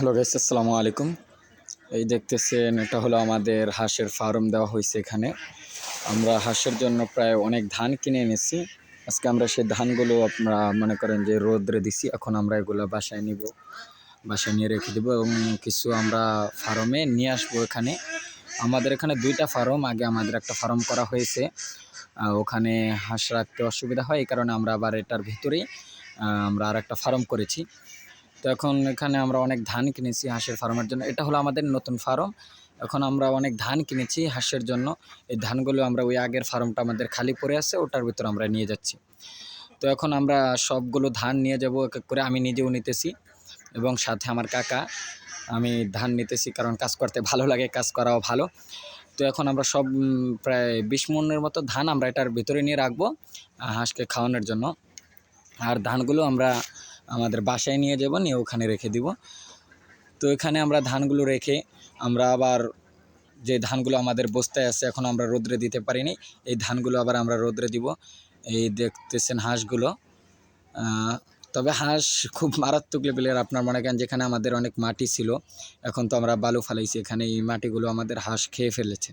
Hello guys, আসসালামু আলাইকুম। এই দেখতেছেন, এটা হলো আমাদের হাঁসের ফার্ম দেওয়া হয়েছে। এখানে আমরা হাঁসের জন্য প্রায় অনেক ধান কিনে এনেছি। আজকে আমরা সেই ধানগুলো আপনারা মনে করেন যে রোদ্রে দিছি। এখন আমরা এগুলো বাসায় নিব, বাসায় নিয়ে রেখে দেবো এবং কিছু আমরা ফার্মে নিয়ে আসবো। এখানে আমাদের এখানে দুইটা ফার্ম, আগে আমাদের একটা ফার্ম করা হয়েছে। ওখানে হাঁস রাখতে অসুবিধা হয়, এই কারণে আমরা আবার এটার ভিতরেই আমরা আর একটা ফার্ম করেছি। তো এখন এখানে আমরা অনেক ধান কিনেছি হাঁসের ফার্মের জন্য। এটা হলো আমাদের নতুন ফার্ম। এখন আমরা অনেক ধান কিনেছি হাঁসের জন্য। এই ধানগুলো আমরা ওই আগের ফার্মটা আমাদের খালি পড়ে আছে, ওটার ভিতর আমরা নিয়ে যাচ্ছি। তো এখন আমরা সবগুলো ধান নিয়ে যাব এক এক করে। আমি নিজেও নিতেছি এবং সাথে আমার কাকা। আমি ধান নিতেছি কারণ কাজ করতে ভালো লাগে, কাজ করাও ভালো। তো এখন আমরা সব প্রায় 20 মণের মতো ধান আমরা এটার ভিতরে নিয়ে রাখবো হাঁসকে খাওয়ানোর জন্য। আর ধানগুলো আমরা আমাদের বাসায় নিয়ে যাব, নিয়ে ওখানে রেখে দিব। তো এখানে আমরা ধানগুলো রেখে আমরা আবার যে ধানগুলো আমাদের বস্তায় আছে, এখন আমরা রোদ্রে দিতে পারিনি, এই ধানগুলো আবার আমরা রোদ্রে দিব। এই দেখতেছেন হাঁসগুলো। তবে হাঁস খুব মারাত্মক লেভেলের। আপনার মনে করেন যেখানে আমাদের অনেক মাটি ছিল, এখন তো আমরা বালু ফালাইছি, এখানে এই মাটিগুলো আমাদের হাঁস খেয়ে ফেলেছে।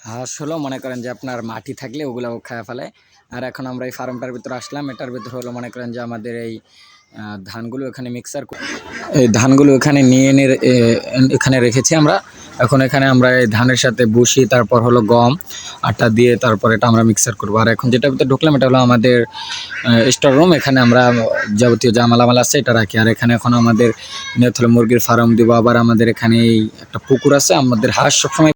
হাঁস হলো মনে করেন যে আপনার মাটি থাকলে ওগুলো খায় ফেলে। আর এখন আমরা এই ফার্মটার ভিতরে আসলাম, এটার ভিতরে হলো মনে করেন যে আমাদের এই ধানগুলো এখানে মিক্সার, এই ধানগুলো এখানে নিয়ে এনে এখানে রেখেছি আমরা। এখন এখানে আমরা এই ধানের সাথে বসি, তারপর হলো গম আটা দিয়ে তারপর এটা আমরা মিক্সার করবো। আর এখন যেটা ভিতরে ঢুকলাম, এটা হলো আমাদের স্টোর রুম। এখানে আমরা যাবতীয় যা মালামাল আছে এটা রাখি। আর এখানে এখন আমাদের নিয়ত হলো মুরগির ফার্ম দিব। আবার আমাদের এখানে একটা পুকুর আছে, আমাদের হাঁস সবসময়